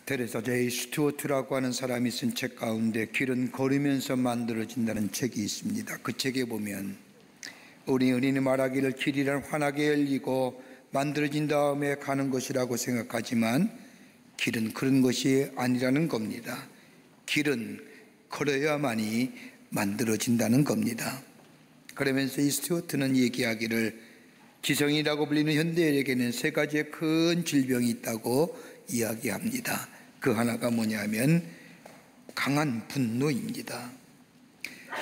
테레사 제이 스튜어트라고 하는 사람이 쓴 책 가운데 길은 걸으면서 만들어진다는 책이 있습니다. 그 책에 보면 우리 은인이 말하기를 길이란 환하게 열리고 만들어진 다음에 가는 것이라고 생각하지만 길은 그런 것이 아니라는 겁니다. 길은 걸어야만이 만들어진다는 겁니다. 그러면서 이 스튜어트는 얘기하기를 지성이라고 불리는 현대인에게는 세 가지의 큰 질병이 있다고 이야기합니다. 그 하나가 뭐냐면 강한 분노입니다.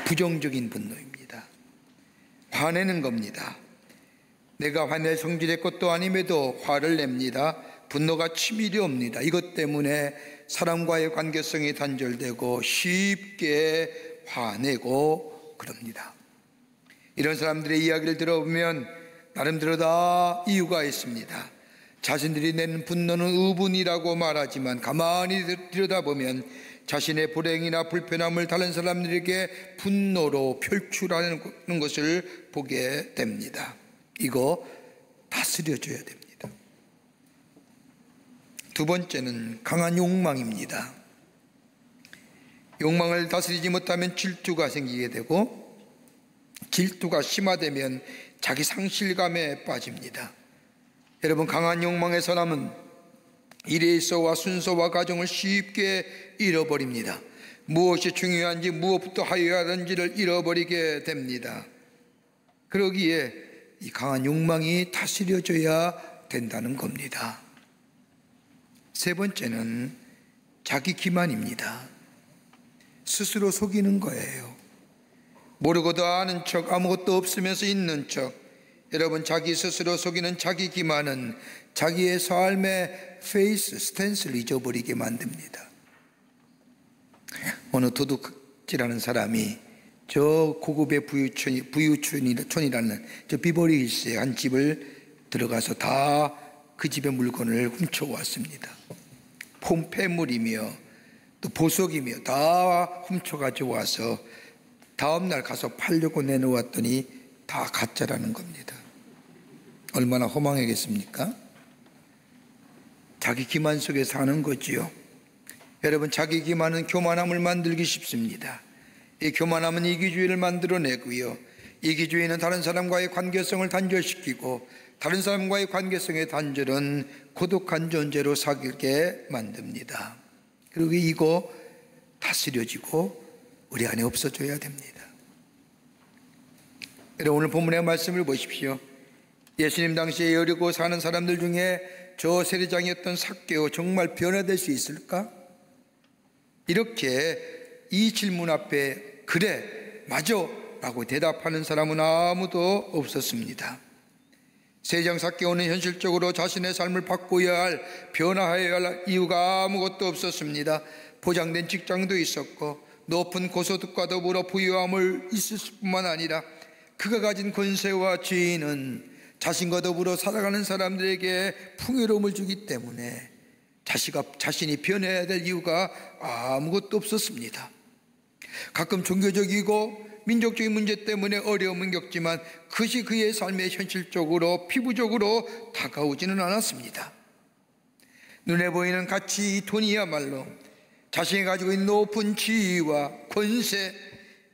부정적인 분노입니다. 화내는 겁니다. 내가 화낼 성질의 것도 아님에도 화를 냅니다. 분노가 치밀이 옵니다. 이것 때문에 사람과의 관계성이 단절되고 쉽게 화내고 그럽니다. 이런 사람들의 이야기를 들어보면 나름대로 다 이유가 있습니다. 자신들이 내는 분노는 의분이라고 말하지만 가만히 들여다보면 자신의 불행이나 불편함을 다른 사람들에게 분노로 표출하는 것을 보게 됩니다. 이거 다스려줘야 됩니다. 두 번째는 강한 욕망입니다. 욕망을 다스리지 못하면 질투가 생기게 되고 질투가 심화되면 자기 상실감에 빠집니다. 여러분, 강한 욕망의 사람은 일에서와 순서와 가정을 쉽게 잃어버립니다. 무엇이 중요한지 무엇부터 하여야 하는지를 잃어버리게 됩니다. 그러기에 이 강한 욕망이 다스려져야 된다는 겁니다. 세 번째는 자기 기만입니다. 스스로 속이는 거예요. 모르고도 아는 척, 아무것도 없으면서 있는 척. 여러분, 자기 스스로 속이는 자기 기만은 자기의 삶의 페이스, 스탠스를 잊어버리게 만듭니다. 어느 도둑질하는 사람이 저 고급의 부유촌이라는 저 비버리 hils의 한 집을 들어가서 다 그 집의 물건을 훔쳐왔습니다. 폐물이며 또 보석이며 다 훔쳐가지고 와서 다음날 가서 팔려고 내놓았더니 다 가짜라는 겁니다. 얼마나 허망하겠습니까? 자기 기만 속에 사는 거지요. 여러분, 자기 기만은 교만함을 만들기 쉽습니다. 이 교만함은 이기주의를 만들어내고요, 이기주의는 다른 사람과의 관계성을 단절시키고 다른 사람과의 관계성의 단절은 고독한 존재로 살게 만듭니다. 그리고 이거 다스려지고 우리 안에 없어져야 됩니다. 여러분, 오늘 본문의 말씀을 보십시오. 예수님 당시에 여리고 사는 사람들 중에 저 세리장이었던 삭개오 정말 변화될 수 있을까? 이렇게 이 질문 앞에 그래, 맞아 라고 대답하는 사람은 아무도 없었습니다. 세리장 삭개오는 현실적으로 자신의 삶을 바꿔야 할, 변화해야 할 이유가 아무것도 없었습니다. 보장된 직장도 있었고 높은 고소득과 더불어 부유함을 있을 뿐만 아니라 그가 가진 권세와 지위는 자신과 더불어 살아가는 사람들에게 풍요로움을 주기 때문에 자신이 변해야 될 이유가 아무것도 없었습니다. 가끔 종교적이고 민족적인 문제 때문에 어려움은 겪지만 그것이 그의 삶에 현실적으로 피부적으로 다가오지는 않았습니다. 눈에 보이는 가치, 돈이야말로 자신이 가지고 있는 높은 지위와 권세,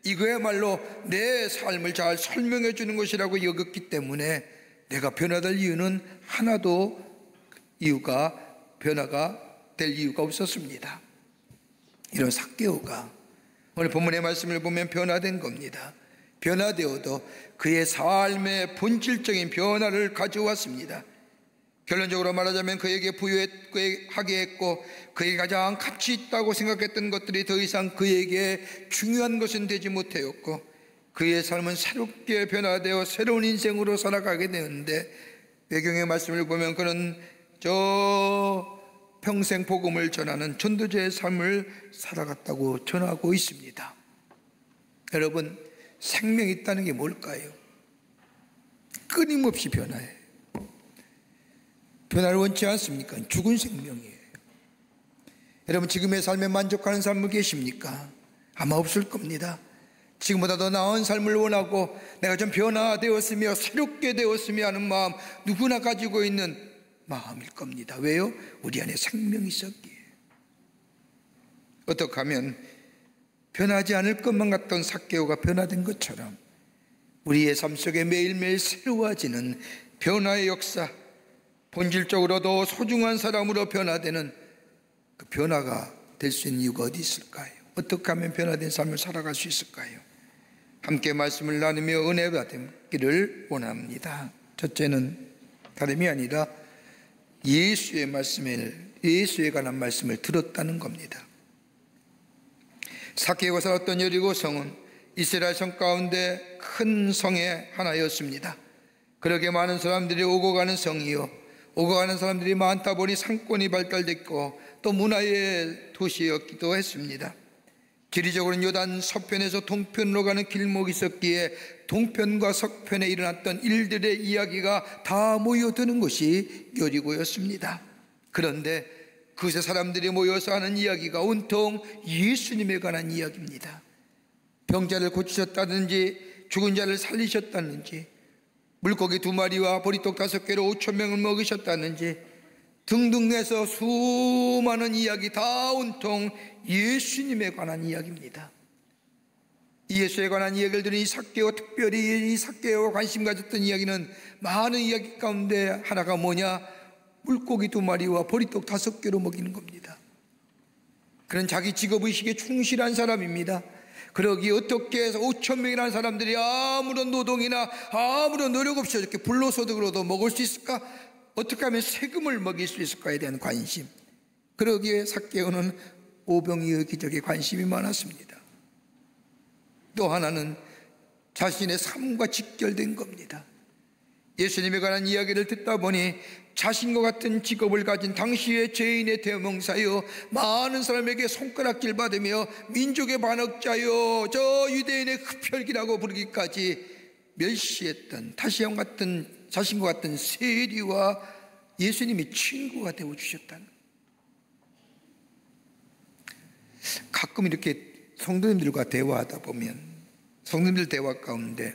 이거야말로 내 삶을 잘 설명해 주는 것이라고 여겼기 때문에 내가 변화될 이유는 하나도 변화가 될 이유가 없었습니다. 이런 삭개오가 오늘 본문의 말씀을 보면 변화된 겁니다. 변화되어도 그의 삶의 본질적인 변화를 가져왔습니다. 결론적으로 말하자면 그에게 부유하게 했고 그에게 가장 가치 있다고 생각했던 것들이 더 이상 그에게 중요한 것은 되지 못하였고 그의 삶은 새롭게 변화되어 새로운 인생으로 살아가게 되는데, 외경의 말씀을 보면 그는 평생 복음을 전하는 전도자의 삶을 살아갔다고 전하고 있습니다. 여러분, 생명이 있다는 게 뭘까요? 끊임없이 변화해요. 변화를 원치 않습니까? 죽은 생명이에요. 여러분, 지금의 삶에 만족하는 삶을 계십니까? 아마 없을 겁니다. 지금보다 더 나은 삶을 원하고 내가 좀 변화되었으며 새롭게 되었으며 하는 마음, 누구나 가지고 있는 마음일 겁니다. 왜요? 우리 안에 생명이 있었기에. 어떻게 하면 변하지 않을 것만 같던 삭개오가 변화된 것처럼 우리의 삶 속에 매일매일 새로워지는 변화의 역사, 본질적으로도 소중한 사람으로 변화되는 그 변화가 될 수 있는 이유가 어디 있을까요? 어떻게 하면 변화된 삶을 살아갈 수 있을까요? 함께 말씀을 나누며 은혜 받기를 원합니다. 첫째는 다름이 아니라 예수에 관한 말씀을 들었다는 겁니다. 삭개오가 살았던 여리고 성은 이스라엘 성 가운데 큰 성의 하나였습니다. 그렇게 많은 사람들이 오고 가는 성이요, 오고 가는 사람들이 많다 보니 상권이 발달됐고 또 문화의 도시였기도 했습니다. 지리적으로는 요단 서편에서 동편으로 가는 길목이 있었기에 동편과 서편에 일어났던 일들의 이야기가 다 모여드는 것이 여리고였습니다. 그런데 그곳에 사람들이 모여서 하는 이야기가 온통 예수님에 관한 이야기입니다. 병자를 고치셨다든지 죽은 자를 살리셨다든지 물고기 2마리와 보리떡 5개로 5,000명을 먹이셨다든지 등등 해서 수많은 이야기 다 온통 예수님에 관한 이야기입니다. 예수에 관한 이야기를 들은 이 삭개오, 특별히 이 삭개오가 관심 가졌던 이야기는 많은 이야기 가운데 하나가 뭐냐? 물고기 2마리와 보리떡 5개로 먹이는 겁니다. 그는 자기 직업의식에 충실한 사람입니다. 그러기에 어떻게 해서 5,000명이라는 사람들이 아무런 노동이나 아무런 노력 없이 이렇게 불로소득으로도 먹을 수 있을까? 어떻게 하면 세금을 먹일 수 있을까에 대한 관심, 그러기에 삭개오는 오병이의 기적에 관심이 많았습니다. 또 하나는 자신의 삶과 직결된 겁니다. 예수님에 관한 이야기를 듣다 보니 자신과 같은 직업을 가진 당시의 죄인의 대명사여, 많은 사람에게 손가락질 받으며 민족의 반역자여, 저 유대인의 흡혈귀라고 부르기까지 멸시했던 자신과 같은 세리와 예수님이 친구가 되어주셨다는, 가끔 이렇게 성도님들과 대화하다 보면 성도님들 대화 가운데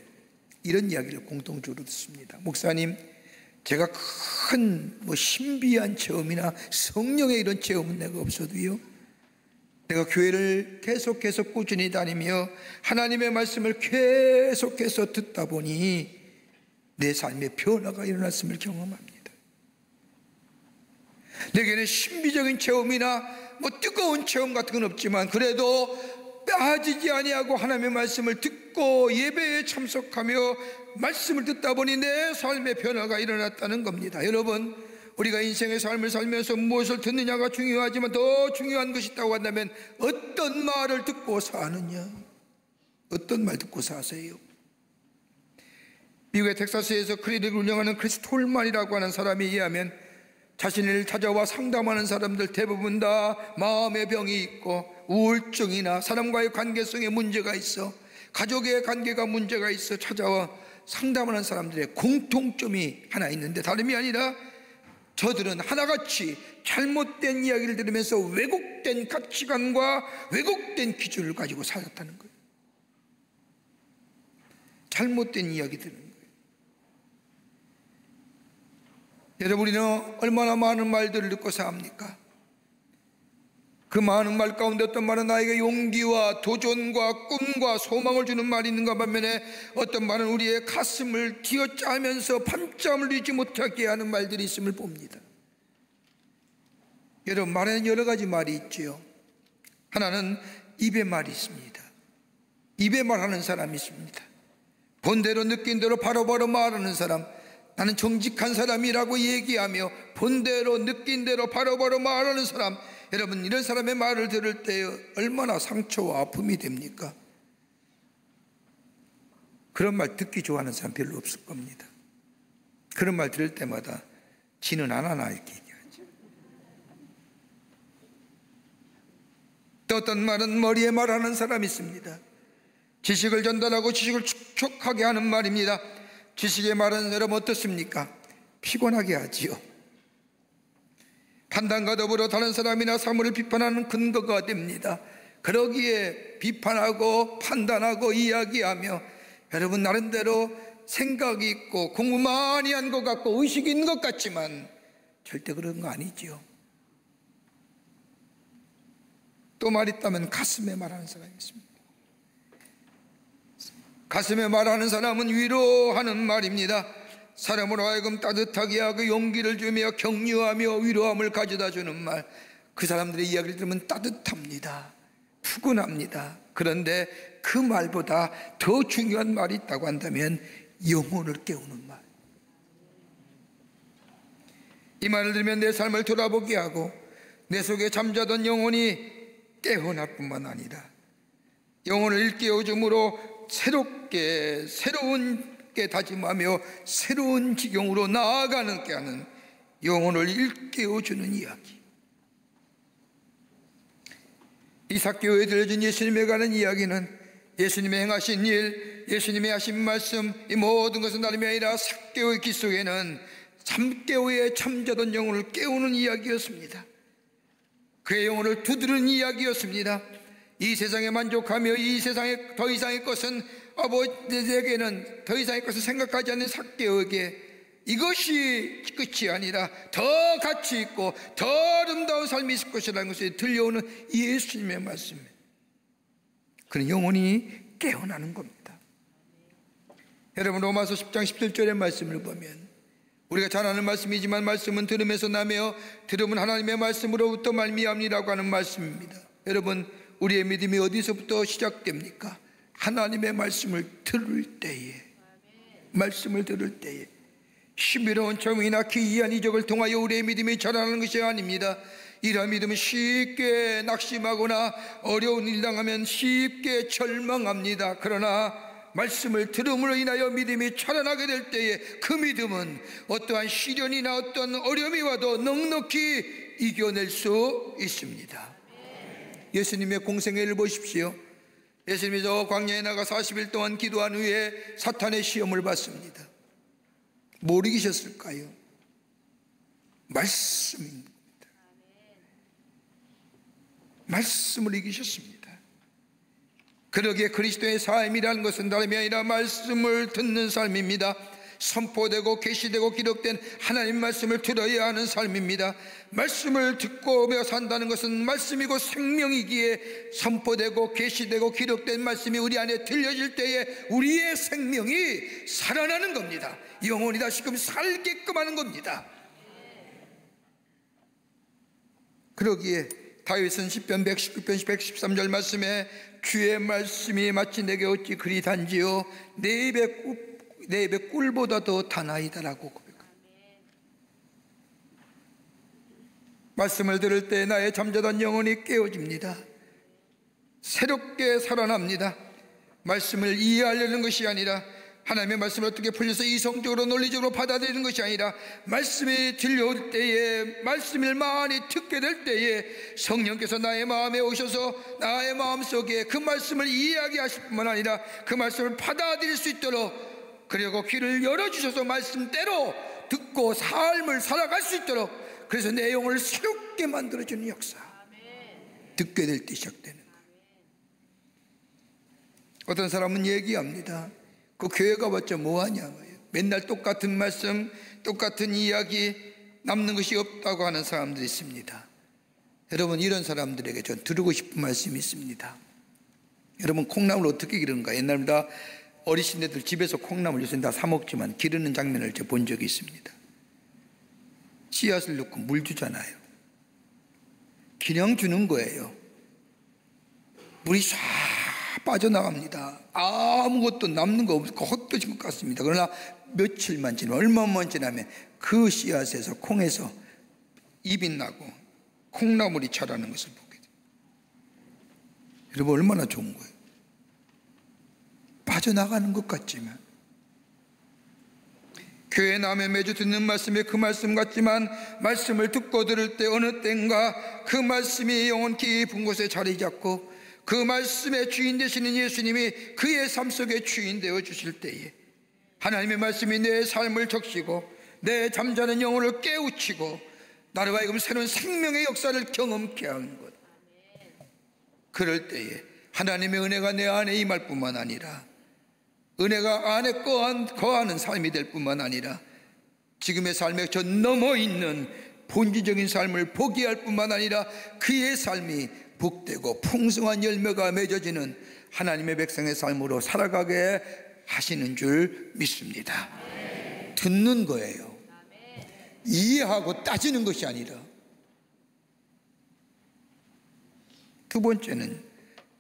이런 이야기를 공통적으로 듣습니다. 목사님, 제가 큰 신비한 체험이나 성령의 이런 체험은 내가 없어도요, 내가 교회를 계속해서 꾸준히 다니며 하나님의 말씀을 계속해서 듣다 보니 내 삶에 변화가 일어났음을 경험합니다. 내게는 신비적인 체험이나 뜨거운 체험 같은 건 없지만 그래도 빠지지 아니하고 하나님의 말씀을 듣고 예배에 참석하며 말씀을 듣다 보니 내 삶의 변화가 일어났다는 겁니다. 여러분, 우리가 인생의 삶을 살면서 무엇을 듣느냐가 중요하지만 더 중요한 것이 있다고 한다면 어떤 말을 듣고 사느냐, 어떤 말 듣고 사세요? 미국의 텍사스에서 클리닉을 운영하는 크리스 톨만이라고 하는 사람에 의하면 자신을 찾아와 상담하는 사람들 대부분 다 마음의 병이 있고 우울증이나 사람과의 관계성에 문제가 있어, 가족의 관계가 문제가 있어 찾아와 상담하는 사람들의 공통점이 하나 있는데 다름이 아니라 저들은 하나같이 잘못된 이야기를 들으면서 왜곡된 가치관과 왜곡된 기준을 가지고 살았다는 거예요. 잘못된 이야기 들은 거예요. 여러분, 우리는 얼마나 많은 말들을 듣고 삽니까? 그 많은 말 가운데 어떤 말은 나에게 용기와 도전과 꿈과 소망을 주는 말이 있는가 반면에 어떤 말은 우리의 가슴을 쥐어짜면서 밤잠을 이루지 못하게 하는 말들이 있음을 봅니다. 여러분, 말에는 여러 가지 말이 있지요. 하나는 입의 말이 있습니다. 입의 말하는 사람이 있습니다. 본대로 느낀 대로 바로바로 말하는 사람, 나는 정직한 사람이라고 얘기하며 본대로 느낀 대로 바로바로 말하는 사람, 여러분, 이런 사람의 말을 들을 때 얼마나 상처와 아픔이 됩니까? 그런 말 듣기 좋아하는 사람 별로 없을 겁니다. 그런 말 들을 때마다 지는 안 하나 이렇게 얘기하죠. 또 어떤 말은 머리에 말하는 사람이 있습니다. 지식을 전달하고 지식을 축적하게 하는 말입니다. 지식의 말은 여러분 어떻습니까? 피곤하게 하지요. 판단과 더불어 다른 사람이나 사물을 비판하는 근거가 됩니다. 그러기에 비판하고 판단하고 이야기하며 여러분 나름대로 생각이 있고 공부 많이 한 것 같고 의식이 있는 것 같지만 절대 그런 거 아니지요. 또 말 있다면 가슴에 말하는 사람이 있습니다. 가슴에 말하는 사람은 위로하는 말입니다. 사람으로 하여금 따뜻하게 하고 용기를 주며 격려하며 위로함을 가져다 주는 말. 그 사람들의 이야기를 들으면 따뜻합니다. 푸근합니다. 그런데 그 말보다 더 중요한 말이 있다고 한다면 영혼을 깨우는 말. 이 말을 들으면 내 삶을 돌아보게 하고 내 속에 잠자던 영혼이 깨어날 뿐만 아니라 영혼을 일깨워줌으로 새로운 게 다짐하며 새로운 지경으로 나아가는 게 하는 영혼을 일깨워주는 이야기. 이 삭개오에 들려준 예수님에 관한 이야기는 예수님의 행하신 일, 예수님의 하신 말씀, 이 모든 것은 다름이 아니라 삭개오의 기 속에는 잠개오에 잠자던 영혼을 깨우는 이야기였습니다. 그의 영혼을 두드리는 이야기였습니다. 이 세상에 만족하며 이 세상에 더 이상의 것은 아버지에게는 더 이상의 것을 생각하지 않는 삭개오에게 이것이 끝이 아니라 더 가치 있고 더 아름다운 삶이 있을 것이라는 것이 들려오는 예수님의 말씀. 그런 영혼이 깨어나는 겁니다. 여러분, 로마서 10장 17절의 말씀을 보면 우리가 잘 아는 말씀이지만 말씀은 들음에서 나며 들음은 하나님의 말씀으로부터 말미암니라고 하는 말씀입니다. 여러분, 우리의 믿음이 어디서부터 시작됩니까? 하나님의 말씀을 들을 때에, 말씀을 들을 때에. 신비로운 청이나 기이한 이적을 통하여 우리의 믿음이 자라나는 것이 아닙니다. 이러한 믿음은 쉽게 낙심하거나 어려운 일 당하면 쉽게 절망합니다. 그러나 말씀을 들음으로 인하여 믿음이 자라나게 될 때에 그 믿음은 어떠한 시련이나 어떤 어려움이 와도 넉넉히 이겨낼 수 있습니다. 예수님의 공생애를 보십시오. 예수님이 저 광야에 나가 40일 동안 기도한 후에 사탄의 시험을 받습니다. 뭘 이기셨을까요? 말씀입니다. 말씀을 이기셨습니다. 그러기에 그리스도의 삶이라는 것은 다름이 아니라 말씀을 듣는 삶입니다. 선포되고 계시되고 기록된 하나님 말씀을 들어야 하는 삶입니다. 말씀을 듣고 산다는 것은 말씀이고 생명이기에 선포되고 계시되고 기록된 말씀이 우리 안에 들려질 때에 우리의 생명이 살아나는 겁니다. 영혼이 다시금 살게끔 하는 겁니다. 그러기에 다윗은 시편 119편 113절 말씀에 주의 말씀이 마치 내게 어찌 그리 단지요 내 입의 꿀보다 더 다나이다라고 고백합니다. 말씀을 들을 때 나의 잠자던 영혼이 깨어집니다. 새롭게 살아납니다. 말씀을 이해하려는 것이 아니라 하나님의 말씀을 어떻게 풀려서 이성적으로 논리적으로 받아들이는 것이 아니라 말씀이 들려올 때에, 말씀을 많이 듣게 될 때에 성령께서 나의 마음에 오셔서 나의 마음속에 그 말씀을 이해하게 하실 뿐만 아니라 그 말씀을 받아들일 수 있도록, 그리고 귀를 열어주셔서 말씀대로 듣고 삶을 살아갈 수 있도록, 그래서 내 영혼을 새롭게 만들어주는 역사. 듣게 될 때 시작되는 거예요. 어떤 사람은 얘기합니다. 그 교회 가봤자 뭐하냐고요. 맨날 똑같은 말씀, 똑같은 이야기, 남는 것이 없다고 하는 사람들이 있습니다. 여러분, 이런 사람들에게 전 들고 싶은 말씀이 있습니다. 여러분, 콩나물 어떻게 기르는가? 옛날보다 어르신들 집에서 콩나물 요새 다 사 먹지만 기르는 장면을 제가 본 적이 있습니다. 씨앗을 넣고 물 주잖아요. 그냥 주는 거예요. 물이 쫙 빠져나갑니다. 아무것도 남는 거 없고 헛되진 것 같습니다. 그러나 며칠만 지나면, 얼마만 지나면 그 씨앗에서, 콩에서 잎이 나고 콩나물이 자라는 것을 보게 돼요. 여러분, 얼마나 좋은 거예요. 빠져나가는 것 같지만, 교회 나오면 매주 듣는 말씀이 그 말씀 같지만 말씀을 듣고 들을 때 어느 때인가 그 말씀이 영혼 깊은 곳에 자리 잡고 그 말씀의 주인 되시는 예수님이 그의 삶 속에 주인 되어 주실 때에 하나님의 말씀이 내 삶을 적시고 내 잠자는 영혼을 깨우치고 나로 하여금 새로운 생명의 역사를 경험케 하는 것. 그럴 때에 하나님의 은혜가 내 안에 임할 뿐만 아니라, 은혜가 안에 거하는 삶이 될 뿐만 아니라 지금의 삶에 저 넘어 있는 본질적인 삶을 포기할 뿐만 아니라 그의 삶이 복되고 풍성한 열매가 맺어지는 하나님의 백성의 삶으로 살아가게 하시는 줄 믿습니다. 듣는 거예요. 이해하고 따지는 것이 아니라. 두 번째는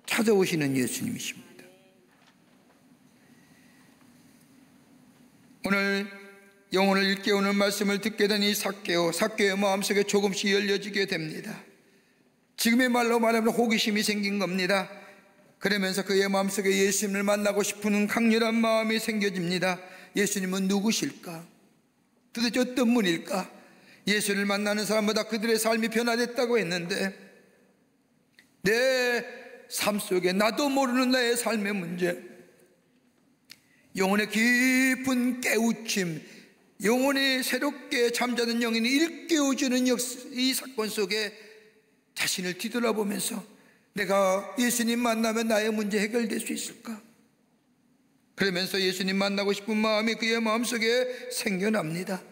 찾아오시는 예수님이십니다. 오늘 영혼을 일깨우는 말씀을 듣게 된 이 삭개오의 마음속에 조금씩 열려지게 됩니다. 지금의 말로 말하면 호기심이 생긴 겁니다. 그러면서 그의 마음속에 예수님을 만나고 싶은 강렬한 마음이 생겨집니다. 예수님은 누구실까? 도대체 어떤 분일까? 예수를 만나는 사람마다 그들의 삶이 변화됐다고 했는데, 내 삶 속에 나도 모르는 나의 삶의 문제, 영혼의 깊은 깨우침, 영혼이 새롭게 잠자는 영혼이 일깨워주는 이 사건 속에 자신을 뒤돌아보면서 내가 예수님 만나면 나의 문제 해결될 수 있을까? 그러면서 예수님 만나고 싶은 마음이 그의 마음속에 생겨납니다.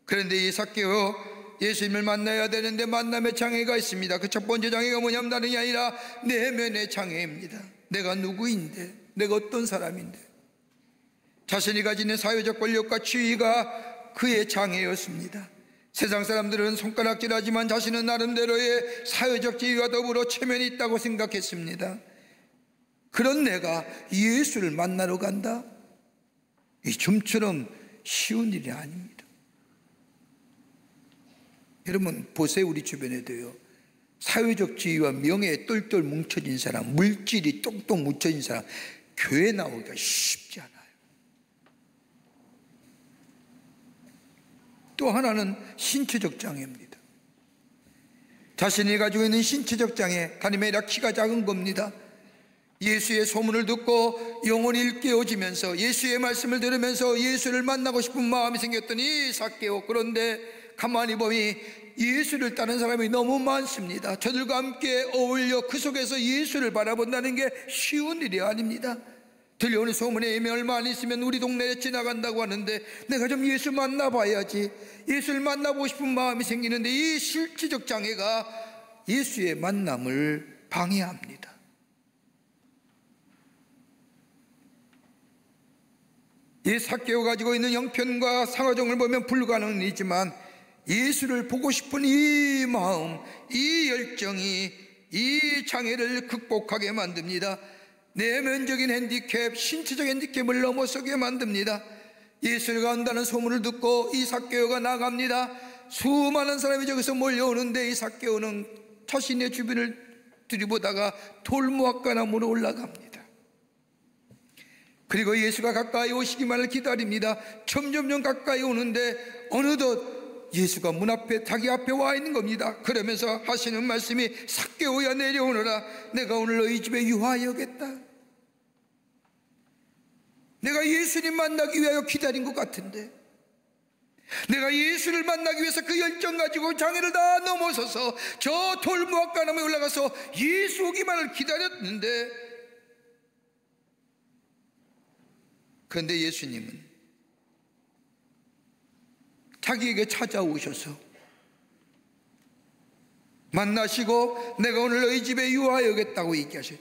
그런데 이 삭개오, 예수님을 만나야 되는데 만남의 장애가 있습니다. 그 첫 번째 장애가 뭐냐면 다름이 아니라 내면의 장애입니다. 내가 누구인데, 내가 어떤 사람인데, 자신이 가지는 사회적 권력과 지위가 그의 장애였습니다. 세상 사람들은 손가락질하지만 자신은 나름대로의 사회적 지위와 더불어 체면이 있다고 생각했습니다. 그런 내가 예수를 만나러 간다? 이 좀처럼 쉬운 일이 아닙니다. 여러분 보세요. 우리 주변에도요, 사회적 지위와 명예에 똘똘 뭉쳐진 사람, 물질이 똑똑 뭉쳐진 사람, 교회 나오기가 쉽지 않아요. 또 하나는 신체적 장애입니다. 자신이 가지고 있는 신체적 장애, 다름이 아니라 키가 작은 겁니다. 예수의 소문을 듣고 영혼이 일깨워지면서 예수의 말씀을 들으면서 예수를 만나고 싶은 마음이 생겼더니 삭개오, 그런데 가만히 보니 예수를 따르는 사람이 너무 많습니다. 저들과 함께 어울려 그 속에서 예수를 바라본다는 게 쉬운 일이 아닙니다. 들려오는 소문에 이미 얼마 안 있으면 우리 동네에 지나간다고 하는데 내가 좀 예수 만나봐야지, 예수를 만나보고 싶은 마음이 생기는데 이 실질적 장애가 예수의 만남을 방해합니다. 이 삭개오가 가지고 있는 형편과 상하정을 보면 불가능은 이지만 예수를 보고 싶은 이 마음, 이 열정이 이 장애를 극복하게 만듭니다. 내면적인 핸디캡, 신체적 핸디캡을 넘어서게 만듭니다. 예수를 간다는 소문을 듣고 이 삭개오가 나갑니다. 수많은 사람이 저기서 몰려오는데 이 삭개오는 자신의 주변을 들이보다가 돌무화과나무로 올라갑니다. 그리고 예수가 가까이 오시기만을 기다립니다. 점점점 가까이 오는데 어느덧 예수가 문 앞에, 자기 앞에 와 있는 겁니다. 그러면서 하시는 말씀이 삭개오야 내려오너라. 내가 오늘 너희 집에 유하여겠다. 내가 예수님 만나기 위하여 기다린 것 같은데, 내가 예수를 만나기 위해서 그 열정 가지고 장애를 다 넘어서서 저 돌무화과나무에 올라가서 예수 오기만을 기다렸는데, 그런데 예수님은 자기에게 찾아오셔서 만나시고 내가 오늘 너희 집에 유하여겠다고 얘기하셔요.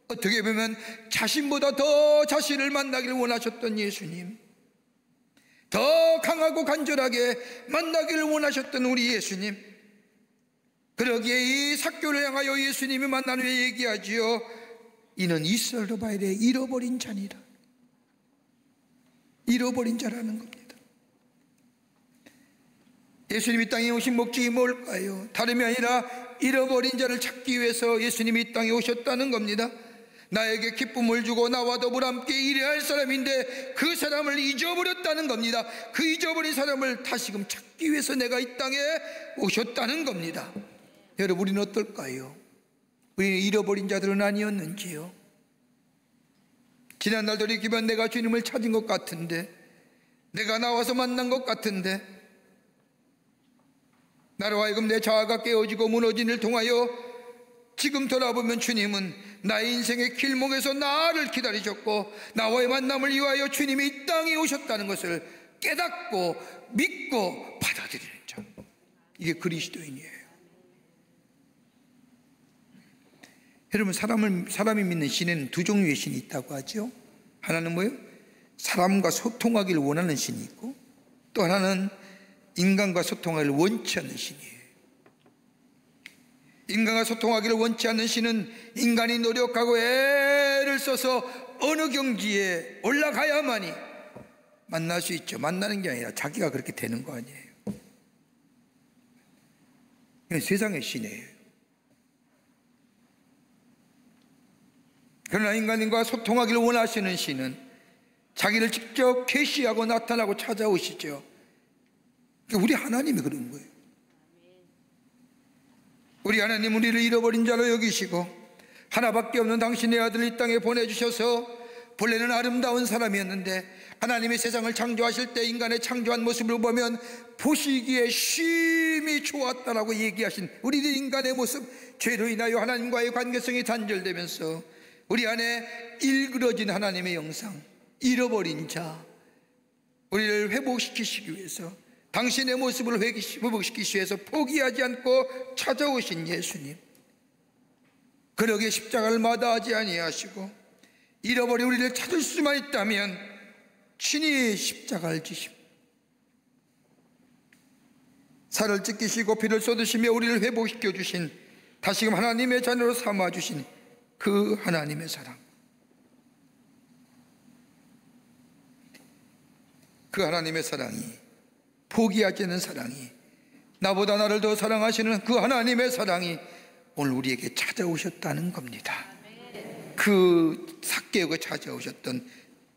어떻게 보면 자신보다 더 자신을 만나기를 원하셨던 예수님, 더 강하고 간절하게 만나기를 원하셨던 우리 예수님, 그러기에 이 삭개오를 향하여 예수님이 만난 후에 얘기하지요. 이는 이스라엘 바일에 잃어버린 자니라. 잃어버린 자라는 겁니다. 예수님이 땅에 오신 목적이 뭘까요? 다름이 아니라 잃어버린 자를 찾기 위해서 예수님이 이 땅에 오셨다는 겁니다. 나에게 기쁨을 주고 나와 더불어 함께 일해야 할 사람인데 그 사람을 잊어버렸다는 겁니다. 그 잊어버린 사람을 다시금 찾기 위해서 내가 이 땅에 오셨다는 겁니다. 여러분, 우리는 어떨까요? 우리는 잃어버린 자들은 아니었는지요? 지난날 돌이키면 내가 주님을 찾은 것 같은데, 내가 나와서 만난 것 같은데, 나로 하여금 내 자아가 깨어지고 무너진 일을 통하여 지금 돌아보면 주님은 나의 인생의 길목에서 나를 기다리셨고 나와의 만남을 위하여 주님이 이 땅에 오셨다는 것을 깨닫고 믿고 받아들이는 자, 이게 그리스도인이에요. 여러분, 사람이 믿는 신에는 두 종류의 신이 있다고 하죠. 하나는 뭐예요? 사람과 소통하기를 원하는 신이 있고, 또 하나는 인간과 소통하기를 원치 않는 신이에요. 인간과 소통하기를 원치 않는 신은 인간이 노력하고 애를 써서 어느 경지에 올라가야만이 만날 수 있죠. 만나는 게 아니라 자기가 그렇게 되는 거 아니에요. 이건 세상의 신이에요. 그러나 인간과 소통하기를 원하시는 신은 자기를 직접 계시하고 나타나고 찾아오시죠. 우리 하나님이 그런 거예요. 우리 하나님 우리를 잃어버린 자로 여기시고 하나밖에 없는 당신의 아들을 이 땅에 보내주셔서 본래는 아름다운 사람이었는데 하나님이 세상을 창조하실 때 인간의 창조한 모습을 보면 보시기에 심히 좋았다라고 얘기하신 우리들 인간의 모습, 죄로 인하여 하나님과의 관계성이 단절되면서 우리 안에 일그러진 하나님의 영상, 잃어버린 자, 우리를 회복시키시기 위해서, 당신의 모습을 회복시키시기 위해서 포기하지 않고 찾아오신 예수님, 그러기에 십자가를 마다하지 아니하시고 잃어버린 우리를 찾을 수만 있다면 친히 십자가를 지시고 살을 찢기시고 피를 쏟으시며 우리를 회복시켜 주신, 다시금 하나님의 자녀로 삼아 주신 그 하나님의 사랑, 그 하나님의 사랑이, 포기하지 않는 사랑이, 나보다 나를 더 사랑하시는 그 하나님의 사랑이 오늘 우리에게 찾아오셨다는 겁니다. 그 삭개오가 찾아오셨던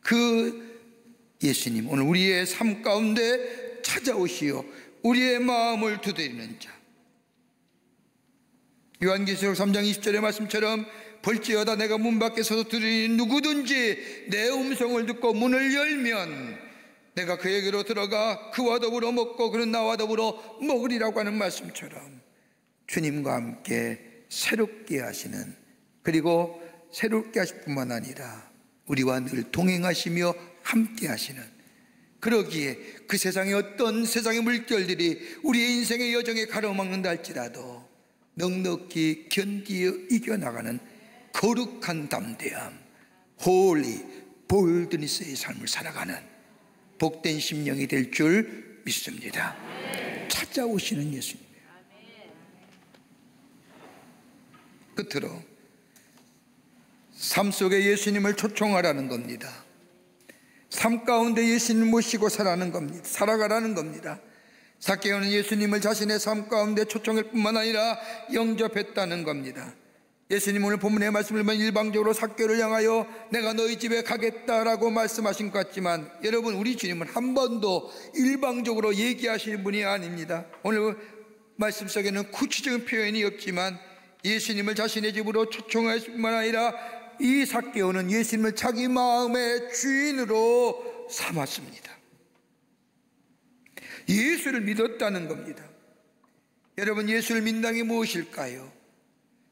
그 예수님, 오늘 우리의 삶 가운데 찾아오시어 우리의 마음을 두드리는 자. 요한계시록 3장 20절의 말씀처럼 볼지어다 내가 문 밖에 서서 두드리는 누구든지 내 음성을 듣고 문을 열면 내가 그에게로 들어가 그와 더불어 먹고 그는 나와 더불어 먹으리라고 하는 말씀처럼 주님과 함께 새롭게 하시는, 그리고 새롭게 하실 뿐만 아니라 우리와 늘 동행하시며 함께 하시는, 그러기에 그 세상의 어떤 세상의 물결들이 우리의 인생의 여정에 가로막는다 할지라도 넉넉히 견디어 이겨나가는 거룩한 담대함, 홀리 볼드니스의 삶을 살아가는 복된 심령이 될 줄 믿습니다. 찾아오시는 예수님. 끝으로 삶 속에 예수님을 초청하라는 겁니다. 삶 가운데 예수님을 모시고 살아가라는 겁니다. 삭개오는 예수님을 자신의 삶 가운데 초청할 뿐만 아니라 영접했다는 겁니다. 예수님 오늘 본문의 말씀을 보면 일방적으로 삭개오를 향하여 내가 너희 집에 가겠다라고 말씀하신 것 같지만, 여러분, 우리 주님은 한 번도 일방적으로 얘기하시는 분이 아닙니다. 오늘 말씀 속에는 구체적인 표현이 없지만 예수님을 자신의 집으로 초청할 뿐만 아니라 이 삭개오는 예수님을 자기 마음의 주인으로 삼았습니다. 예수를 믿었다는 겁니다. 여러분, 예수를 믿는 게 무엇일까요?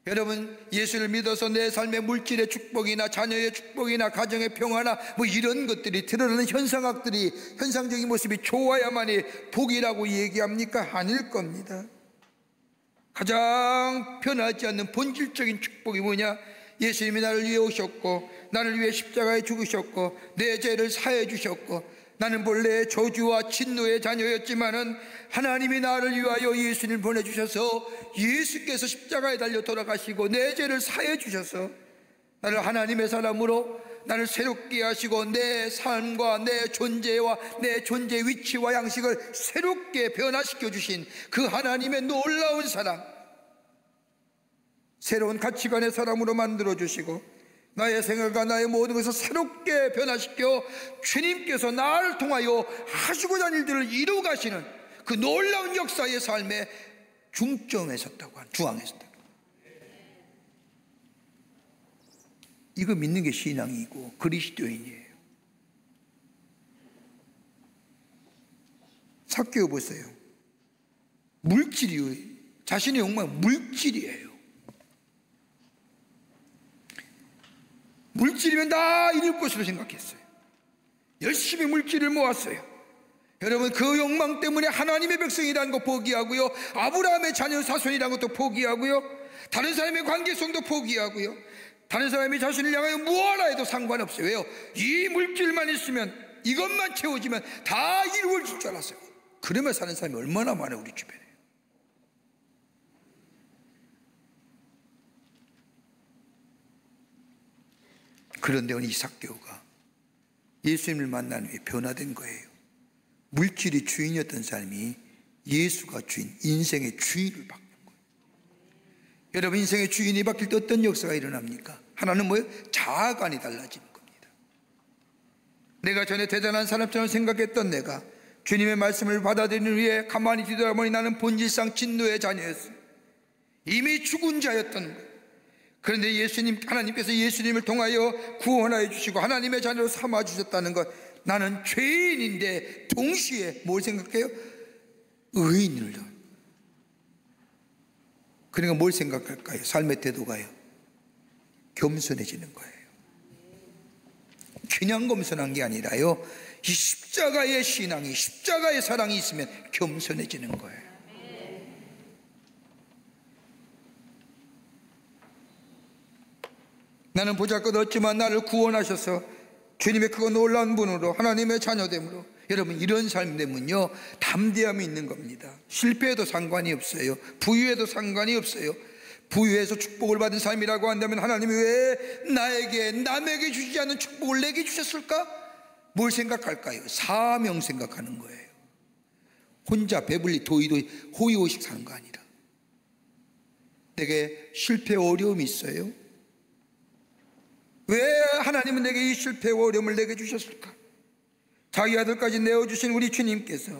여러분, 예수를 믿어서 내 삶의 물질의 축복이나 자녀의 축복이나 가정의 평화나 뭐 이런 것들이 드러나는 현상적인 모습이 좋아야만이 복이라고 얘기합니까? 아닐 겁니다. 가장 변하지 않는 본질적인 축복이 뭐냐? 예수님이 나를 위해 오셨고 나를 위해 십자가에 죽으셨고 내 죄를 사해 주셨고, 나는 본래 저주와 진노의 자녀였지만은 하나님이 나를 위하여 예수님을 보내주셔서 예수께서 십자가에 달려 돌아가시고 내 죄를 사해 주셔서 나를 하나님의 사람으로 나를 새롭게 하시고 내 삶과 내 존재와 내 존재 위치와 양식을 새롭게 변화시켜 주신 그 하나님의 놀라운 사랑, 새로운 가치관의 사람으로 만들어 주시고 나의 생활과 나의 모든 것을 새롭게 변화시켜 주님께서 나를 통하여 하시고자 하는 일들을 이루어 가시는 그 놀라운 역사의 삶의 중점에 섰다고 하는, 중앙에 섰다고. 이거 믿는 게 신앙이고 그리스도인이에요. 삭개오 보세요. 물질이에요. 자신의 욕망은 물질이에요. 물질이면 다 이룰 것으로 생각했어요. 열심히 물질을 모았어요. 여러분, 그 욕망 때문에 하나님의 백성이라는 거 포기하고요, 아브라함의 자녀 사손이라는 것도 포기하고요, 다른 사람의 관계성도 포기하고요, 다른 사람의 자신을 향하여 무엇하라 해도 상관없어요. 왜요? 이 물질만 있으면, 이것만 채워지면 다 이루어질 줄 알았어요. 그러며 사는 사람이 얼마나 많아요, 우리 주변에. 그런데 오늘 이 삭개오가 예수님을 만난 후에 변화된 거예요. 물질이 주인이었던 사람이 예수가 주인, 인생의 주인을 바꾼 거예요. 여러분, 인생의 주인이 바뀔 때 어떤 역사가 일어납니까? 하나는 뭐예요? 자아관이 달라지는 겁니다. 내가 전에 대단한 사람처럼 생각했던 내가 주님의 말씀을 받아들이는 후에 가만히 뒤돌아보니 나는 본질상 진노의 자녀였어요. 이미 죽은 자였던 거예요. 그런데 하나님께서 예수님을 통하여 구원하여 주시고 하나님의 자녀로 삼아주셨다는 것, 나는 죄인인데 동시에 뭘 생각해요? 의인을. 그러니까 뭘 생각할까요? 삶의 태도가요, 겸손해지는 거예요. 그냥 겸손한 게 아니라요, 이 십자가의 신앙이, 십자가의 사랑이 있으면 겸손해지는 거예요. 나는 보잘것없지만 나를 구원하셔서 주님의 크고 놀라운 분으로 하나님의 자녀됨으로, 여러분, 이런 삶 되면요 담대함이 있는 겁니다. 실패해도 상관이 없어요. 부유해도 상관이 없어요. 부유해서 축복을 받은 삶이라고 한다면 하나님이 왜 나에게, 남에게 주지 않는 축복을 내게 주셨을까? 뭘 생각할까요? 사명 생각하는 거예요. 혼자 배불리 도이도이 호의호식 사는 거 아니라, 내게 실패 어려움이 있어요. 왜 하나님은 내게 이 실패와 어려움을 내게 주셨을까? 자기 아들까지 내어주신 우리 주님께서,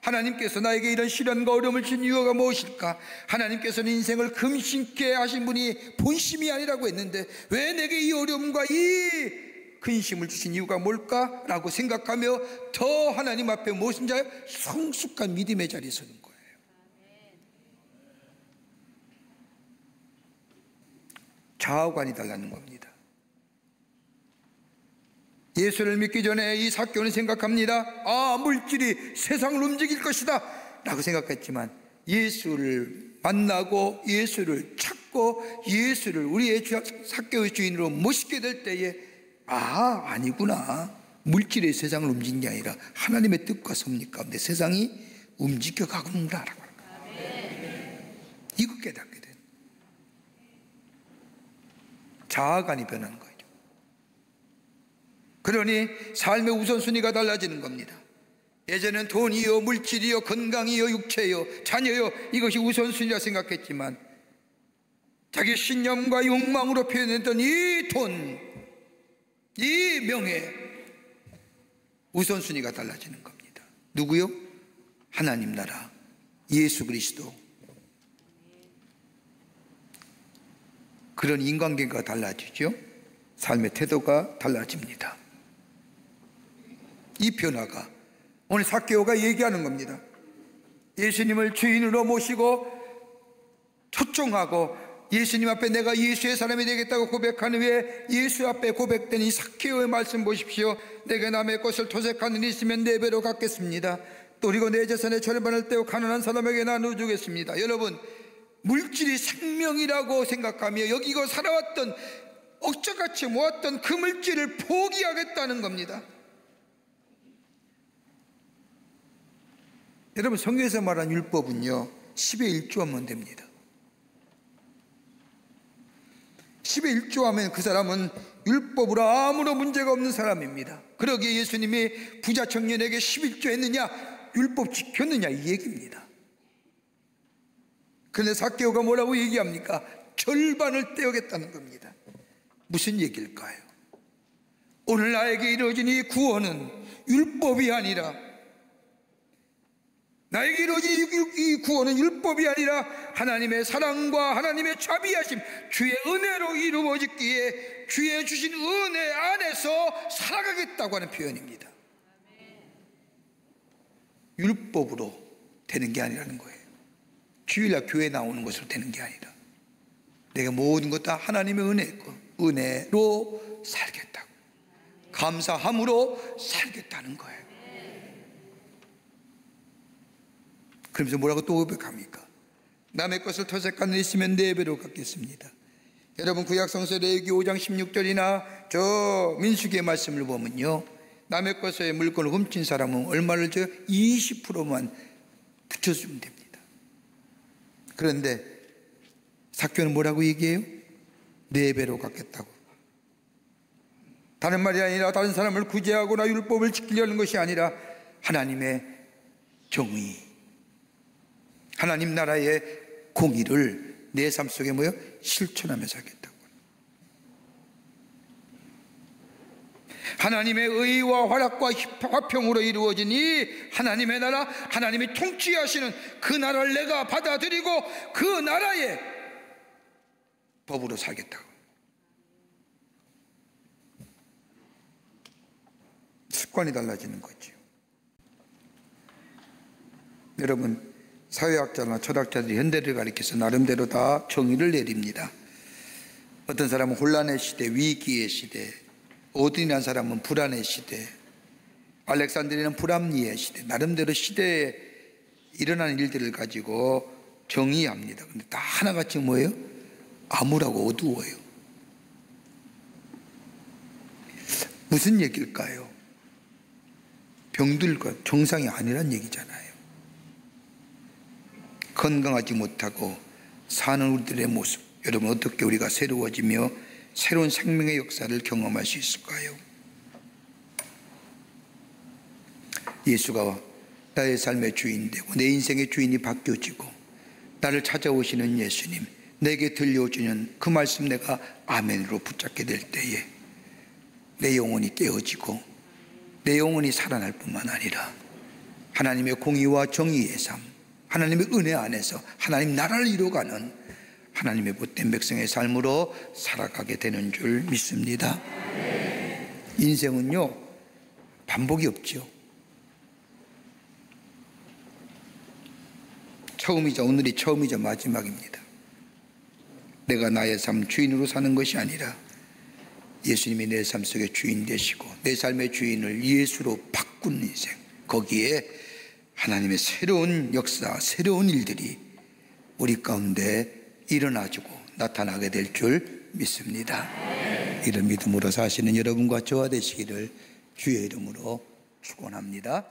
하나님께서 나에게 이런 시련과 어려움을 준 이유가 무엇일까? 하나님께서는 인생을 금신케 하신 분이 본심이 아니라고 했는데 왜 내게 이 어려움과 이 근심을 주신 이유가 뭘까? 라고 생각하며 더 하나님 앞에 무엇인 자요? 성숙한 믿음의 자리에 서는 거예요. 자아관이 달라는 겁니다. 예수를 믿기 전에 이 삭개오는 생각합니다. 물질이 세상을 움직일 것이다 라고 생각했지만, 예수를 만나고 예수를 찾고 예수를 우리의 삭개오의 주인으로 모시게 될 때에 아니구나, 물질이 세상을 움직이는 게 아니라 하나님의 뜻과 섭리 가운데 세상이 움직여가구나 라고 하는 거예요. 이거 깨닫게 된 자아관이 변한 거예요. 그러니 삶의 우선순위가 달라지는 겁니다. 예전엔 돈이요, 물질이요, 건강이요, 육체요, 자녀요, 이것이 우선순위라 생각했지만, 자기 신념과 욕망으로 표현했던 이 돈, 이 명예, 우선순위가 달라지는 겁니다. 누구요? 하나님 나라, 예수 그리스도. 그런 인간관계가 달라지죠. 삶의 태도가 달라집니다. 이 변화가 오늘 삭개오가 얘기하는 겁니다. 예수님을 주인으로 모시고 초청하고 예수님 앞에 내가 예수의 사람이 되겠다고 고백한 후에 예수 앞에 고백된 이 삭개오의 말씀 보십시오. 내가 남의 것을 토색하는 일 있으면 4배로 갚겠습니다. 또 그리고 내 재산의 절반을 떼어 가난한 사람에게 나눠주겠습니다. 여러분, 물질이 생명이라고 생각하며 여기고 살아왔던, 억저같이 모았던 그 물질을 포기하겠다는 겁니다. 여러분, 성경에서 말한 율법은요 10의 1조 하면 됩니다. 10의 1조 하면 그 사람은 율법으로 아무런 문제가 없는 사람입니다. 그러기에 예수님이 부자 청년에게 11조 했느냐, 율법 지켰느냐, 이 얘기입니다. 그런데 삭개오가 뭐라고 얘기합니까? 절반을 떼어겠다는 겁니다. 무슨 얘기일까요? 오늘 나에게 이루어진 이 구원은 율법이 아니라, 나에게 이루어진 이 구원은 율법이 아니라 하나님의 사랑과 하나님의 자비하심, 주의 은혜로 이루어졌기에 주의 주신 은혜 안에서 살아가겠다고 하는 표현입니다. 율법으로 되는 게 아니라는 거예요. 주일날 교회 나오는 것으로 되는 게 아니라 내가 모든 것 다 하나님의 은혜로 살겠다고, 감사함으로 살겠다는 거예요. 그러면서 뭐라고 또 고백합니까? 남의 것을 터세간을 있으면 4배로 갚겠습니다. 여러분 구약성서 레위기 5장 16절이나 저 민수기의 말씀을 보면요, 남의 것의 물건을 훔친 사람은 얼마를 줘? 20%만 붙여주면 됩니다. 그런데 삭개오는 뭐라고 얘기해요? 4배로 갚겠다고. 다른 말이 아니라 다른 사람을 구제하거나 율법을 지키려는 것이 아니라 하나님의 정의, 하나님 나라의 공의를 내 삶 속에 뭐요? 실천하면서 하겠다고. 하나님의 의와 활약과 화평으로 이루어진 이 하나님의 나라, 하나님이 통치하시는 그 나라를 내가 받아들이고 그 나라의 법으로 살겠다고. 습관이 달라지는 거죠. 여러분, 사회학자나 철학자들이 현대를 가리켜서 나름대로 다 정의를 내립니다. 어떤 사람은 혼란의 시대, 위기의 시대, 오딘이라는 사람은 불안의 시대, 알렉산드리는 불합리의 시대, 나름대로 시대에 일어나는 일들을 가지고 정의합니다. 근데 다 하나같이 뭐예요? 암울하고 어두워요. 무슨 얘기일까요? 병들과 정상이 아니란 얘기잖아요. 건강하지 못하고 사는 우리들의 모습, 여러분 어떻게 우리가 새로워지며 새로운 생명의 역사를 경험할 수 있을까요? 예수가 나의 삶의 주인 되고 내 인생의 주인이 바뀌어지고 나를 찾아오시는 예수님, 내게 들려주는 그 말씀 내가 아멘으로 붙잡게 될 때에 내 영혼이 깨어지고 내 영혼이 살아날 뿐만 아니라 하나님의 공의와 정의의 삶, 하나님의 은혜 안에서 하나님 나라를 이루어가는 하나님의 복된 백성의 삶으로 살아가게 되는 줄 믿습니다. 인생은요, 반복이 없죠. 처음이자 오늘이 처음이자 마지막입니다. 내가 나의 삶 주인으로 사는 것이 아니라 예수님이 내 삶 속의 주인 되시고 내 삶의 주인을 예수로 바꾸는 인생, 거기에 하나님의 새로운 역사, 새로운 일들이 우리 가운데 일어나주고 나타나게 될 줄 믿습니다. 이런 믿음으로 사시는 여러분과 저와 되시기를 주의 이름으로 축원합니다.